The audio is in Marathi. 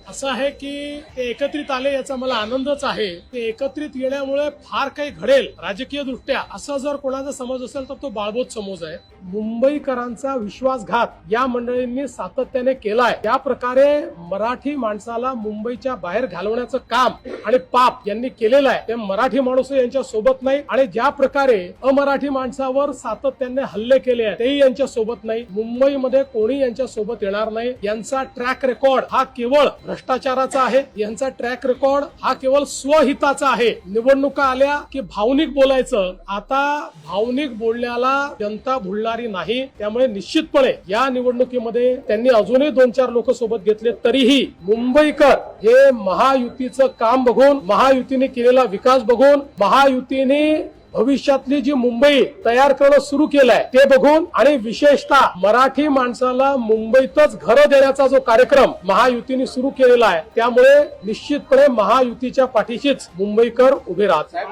असं आहे की ते एकत्रित आले याचा मला आनंदच आहे. ते एकत्रित येण्यामुळे फार काही घडेल राजकीय दृष्ट्या असं जर कोणाचा समज असेल तर तो बाळबोध समज आहे. मुंबईकरांचा विश्वासघात या मंडळींनी सातत्याने केलाय. त्या प्रकारे मराठी माणसाला मुंबईच्या बाहेर घालवण्याचं काम आणि पाप यांनी केलेलं आहे. ते मराठी माणूस यांच्या सोबत नाही आणि ज्या प्रकारे अमराठी माणसावर सातत्याने हल्ले केले आहेत तेही यांच्या सोबत नाही. मुंबईमध्ये कोणी यांच्या सोबत येणार नाही. यांचा ट्रॅक रेकॉर्ड हा केवळ भ्रष्टाचाराचा आहे. यांचा ट्रॅक रेकॉर्ड हा केवळ स्वहिताचा आहे. निवडणुका आल्या की भावनिक बोलायचं. आता भावनिक बोलण्याला जनता भुलणारी नाही. त्यामुळे निश्चितपणे या निवडणुकीमध्ये त्यांनी अजूनही 2-4 लोक सोबत घेतले तरीही मुंबईकर हे महायुतीचं काम बघून, महायुतीने केलेला विकास बघून, महायुतीने भविष्यातली जी मुंबई तयार करणं सुरू केलंय ते बघून आणि विशेषतः मराठी माणसाला मुंबईतच घरं देण्याचा जो कार्यक्रम महायुतीने सुरू केलेला आहे त्यामुळे निश्चितपणे महायुतीच्या पाठीशीच मुंबईकर उभे राहतात.